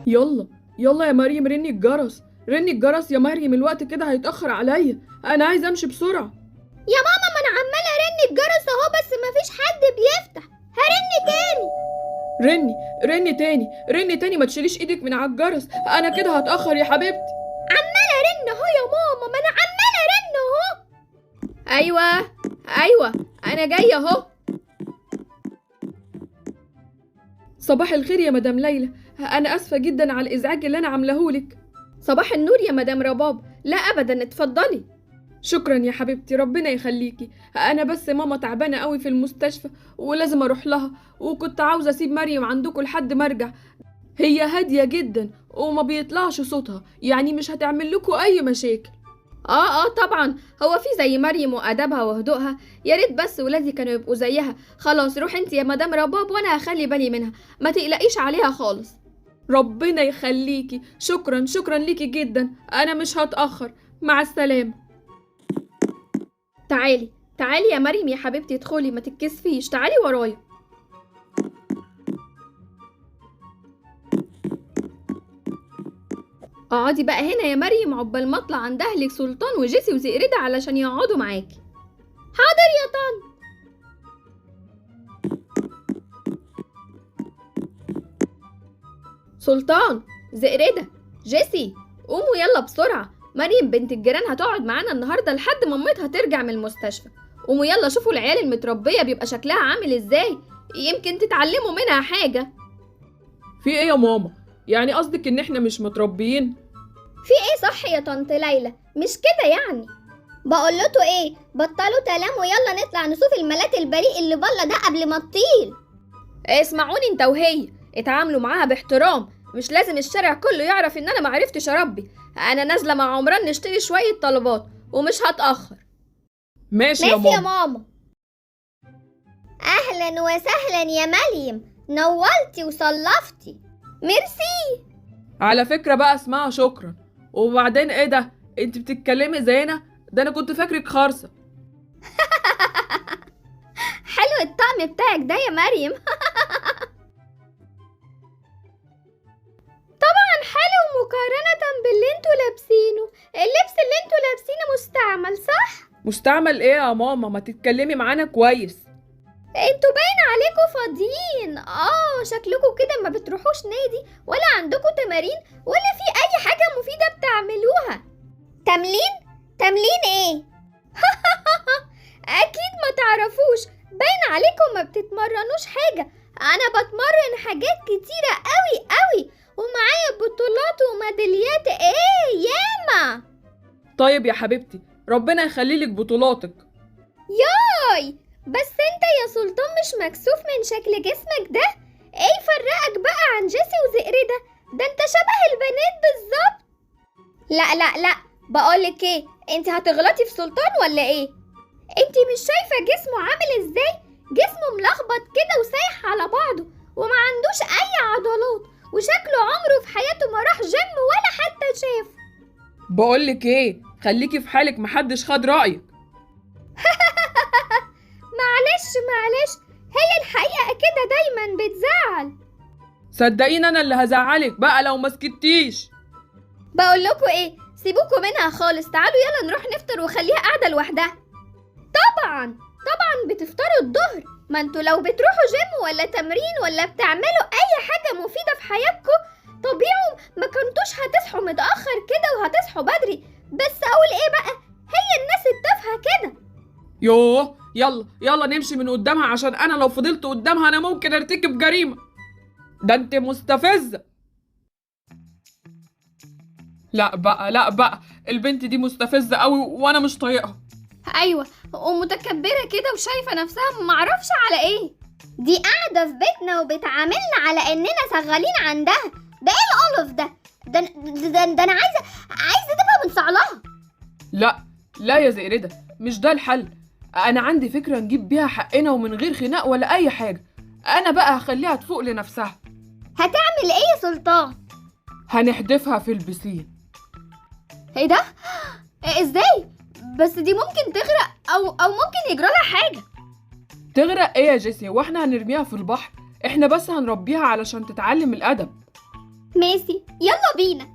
يلا يلا يا مريم، رني الجرس، رني الجرس يا مريم، الوقت كده هيتأخر عليا، انا عايزه امشي بسرعه. يا ماما ما انا عماله ارن الجرس اهو بس مفيش حد بيفتح. هرن تاني. رني تاني، رني تاني، ما تشيليش ايدك من على الجرس، انا كده هتأخر يا حبيبتي. عماله ارن اهو يا ماما، ما انا عماله ارن اهو. ايوه انا جايه اهو. صباح الخير يا مدام ليلى، انا اسفه جدا على الازعاج اللي انا عاملهولك. صباح النور يا مدام رباب. لا ابدا، اتفضلي. شكرا يا حبيبتي، ربنا يخليكي. انا بس ماما تعبانه قوي في المستشفى ولازم اروح لها، وكنت عاوزه اسيب مريم عندكم لحد ما ارجع. هي هاديه جدا وما بيطلعش صوتها، يعني مش هتعمل لكم اي مشاكل. طبعا، هو في زي مريم وادبها وهدوءها؟ يا ريت بس ولادي كانوا يبقوا زيها. خلاص روح انت يا مدام رباب وانا هخلي بالي منها، ما تقلقيش عليها خالص. ربنا يخليكي، شكرا ليكي جدا، انا مش هتاخر، مع السلامه. تعالي يا مريم يا حبيبتي، ادخلي ما تتكسفيش، تعالي ورايا. اقعدي بقى هنا يا مريم عقبال ما اطلع عند اهلك سلطان وجيسي وزئردة علشان يقعدوا معاكي. حاضر يا طن. سلطان، زئردة، جيسي، قوموا يلا بسرعة، مريم بنت الجيران هتقعد معانا النهاردة لحد مامتها ترجع من المستشفى. قوموا يلا شوفوا العيال المتربية بيبقى شكلها عامل ازاي، يمكن تتعلموا منها حاجة. في ايه يا ماما؟ يعني قصدك ان احنا مش متربيين؟ في ايه صح يا طنط ليلى، مش كده يعني. بقولتوا ايه، بطلوا كلام ويلا نطلع نشوف الملاك البريء اللي بره ده قبل ما تطير. اسمعوني انت وهي، اتعاملوا معاها باحترام، مش لازم الشارع كله يعرف ان انا معرفتش اربي. انا نازله مع عمران نشتري شويه طلبات ومش هتاخر. ماشي يا ماما. ماما. اهلا وسهلا يا مريم، نورتي وصلفتي. ميرسي. على فكره بقى اسمها شكرا. وبعدين ايه ده، انت بتتكلمي زينا؟ ده انا كنت فاكرك خارصه. حلو الطقم بتاعك ده يا مريم. طبعا حلو مقارنة باللي انتوا لابسينه. اللبس اللي انتوا لابسينه مستعمل صح؟ مستعمل ايه يا ماما؟ ما تتكلمي معانا كويس. انتوا باين عليكم فاضيين. شكلكم كده ما بتروحوش نادي ولا عندكم تمارين ولا في اي حاجة مفيدة بتعملوها. تمرين ايه؟ اكيد ما تعرفوش، باين عليكم ما بتتمرنوش حاجة. انا بتمرن حاجات كتيرة قوي قوي ومعايا بطولات وميداليات ياما. طيب يا حبيبتي، ربنا يخليلك بطولاتك. ياي بس انت يا سلطان مش مكسوف من شكل جسمك ده؟ ايه يفرقك بقى عن جيسي وزئردة؟ ده انت شبه البنات بالظبط. لا بقولك ايه، انت هتغلطي في سلطان ولا ايه؟ انت مش شايفة جسمه عامل ازاي؟ جسمه ملخبط كده وسايح على بعضه وما عندوش اي عضلات، وشكله عمره في حياته ما راح جيم ولا حتى شاف. بقولك ايه، خليكي في حالك، محدش خد رأيك. معلش، هي الحقيقة كده دايما بتزعل. صدقيني انا اللي هزعلك بقى لو ما سكتيش. بقولكوا ايه، سيبوكوا منها خالص، تعالوا يلا نروح نفطر وخليها قاعدة لوحدها. طبعا بتفطروا الظهر، ما انتوا لو بتروحوا جيم ولا تمرين ولا بتعملوا اي حاجة مفيدة في حياتكم طبيعي ما كنتوش هتصحوا متأخر كده وهتصحوا بدري. بس اقول ايه بقى، هي الناس التافهة كده. يوه، يلا نمشي من قدامها، عشان انا لو فضلت قدامها انا ممكن ارتكب جريمة. ده انت مستفزة. لا بقى البنت دي مستفزة قوي وانا مش طايقها. ايوه، ومتكبرة كده وشايفة نفسها معرفش على ايه. دي قاعدة في بيتنا وبتعاملنا على اننا شغالين عندها. ده ايه القلف ده؟ ده انا عايزة تبقى من صعلها. لا يا زئردة، مش ده الحل. انا عندي فكرة نجيب بيها حقنا ومن غير خناق ولا اي حاجة. انا بقى هخليها تفوق لنفسها. هتعمل ايه يا سلطان؟ هنحدفها في البسين. ايه ده؟ ازاي؟ بس دي ممكن تغرق او ممكن يجرى لها حاجة. تغرق ايه يا جيسي؟ واحنا هنرميها في البحر؟ احنا بس هنربيها علشان تتعلم الادب. ماشي، يلا بينا.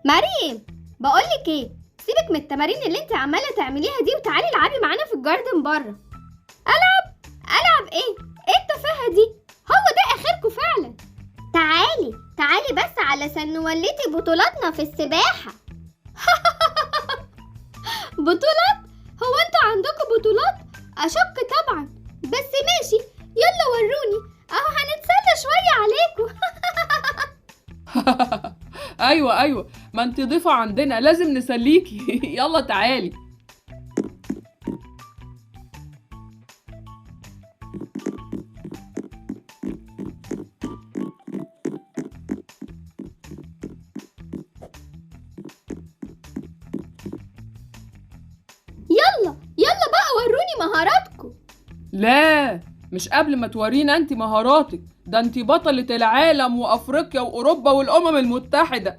مريم، بقولك ايه، سيبك من التمارين اللي انت عماله تعمليها دي وتعالي العبي معانا في الجاردن بره. العب ايه التفاهه دي؟ هو ده اخركم فعلا. تعالي بس علشان نوليتي بطولاتنا في السباحه. بطولات؟ هو انتوا عندكم بطولات؟ اشك طبعا، بس ماشي، يلا وروني، اهو هنتسلى شويه عليكم. ايوه، ما انت ضيفة عندنا، لازم نسليكي. يلا تعالي. يلا بقى وروني مهاراتكم. لا، مش قبل ما تورينا انت مهاراتك، ده انت بطلة العالم وافريقيا واوروبا والامم المتحدة.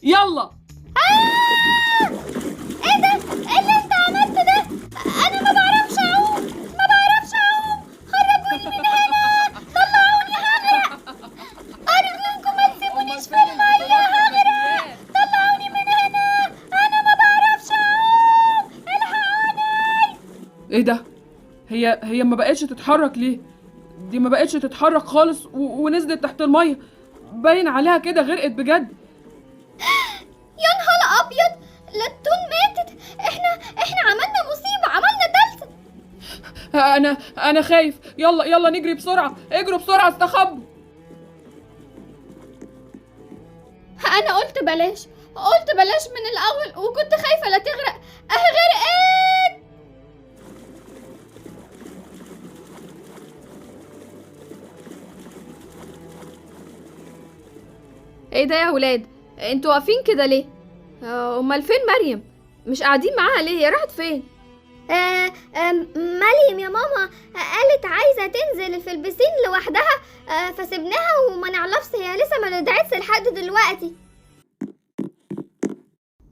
يلا. ايه ده؟ ايه اللي انت عملته ده؟ انا ما بعرفش اعوم. خرجوني من هنا، طلعوني هغرق. ارجوكم ما تسيبونيش في الميه، هغرق. طلعوني من هنا، انا ما بعرفش اعوم، الحقوني. ايه ده؟ هي ما بقتش تتحرك ليه؟ دي ما بقتش تتحرك خالص ونزلت تحت المية، باين عليها كده غرقت بجد. يا نهار ابيض، لتون ماتت. احنا عملنا مصيبه، عملنا دلسه. انا خايف. يلا نجري بسرعة، اجروا بسرعة، استخبوا. انا قلت بلاش من الاول، وكنت خايفه لا تغرق. غرقت. ايه ده يا ولاد؟ انتوا واقفين كده ليه؟ امال فين مريم؟ مش قاعدين معاها ليه؟ هي راحت فين؟ مريم يا ماما قالت عايزه تنزل في البسين لوحدها، فسيبناها وما نعرفش، هي لسه ما رجعتش لحد دلوقتي.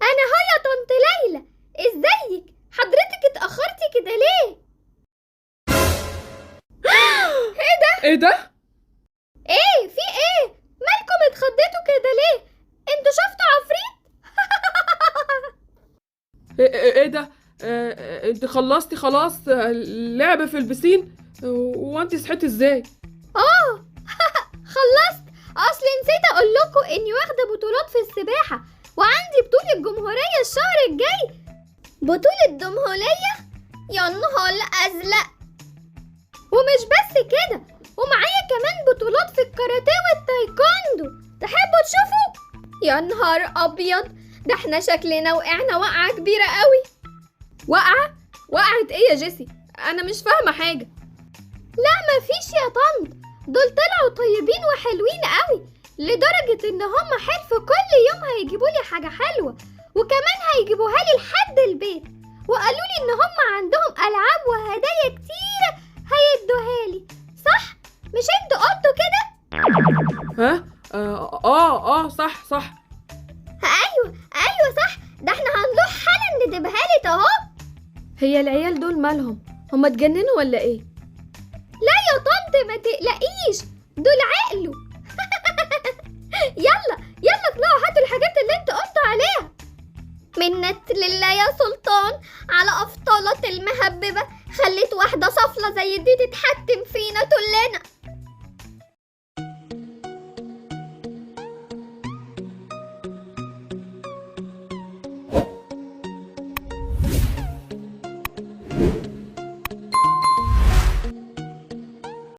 انا هو يا طنط ليلى، ازيك؟ حضرتك اتاخرتي كده ليه؟ ايه ده؟ ايه في ايه؟ مالكم اتخضيتوا كده ليه؟ انتوا شفتوا عفريت؟ ايه ده؟ انت خلصتي خلاص لعب في البسين؟ وانت صحيتي ازاي؟ خلصت. اصل نسيت اقول لكم اني واخده بطولات في السباحه، وعندي بطوله جمهوريه الشهر الجاي. بطوله جمهوريه؟ يا نهار ازرق. ومش بس كده، ومعايا كمان بطولات في الكاراتيه والتايكوندو. تحبوا تشوفوا؟ يا نهار ابيض، ده احنا شكلنا وقعنا وقعه كبيره قوي. وقعت ايه يا جيسي؟ انا مش فاهمه حاجه. لا مفيش يا طنط، دول طلعوا طيبين وحلوين قوي، لدرجه ان هم حلفوا كل يوم هيجيبوا لي حاجه حلوه، وكمان هيجيبوها لي لحد البيت، وقالوا لي ان هم عندهم العاب وهدايا كتيره هيدوها لي. صح؟ مش انتوا قلتوا كده؟ ها؟ صح. ايوه صح، ده احنا هنروح حالا ندبها لي اهو. هي العيال دول مالهم؟ هم اتجننوا ولا ايه؟ لا يا طنط ما تقلقيش، دول عقلوا. يلا اطلعوا هاتوا الحاجات اللي انتوا قلتوا عليها. منت لله يا سلطان على أفطالة المهببة، خليت واحدة صفلة زي دي تتحكم فينا كلنا.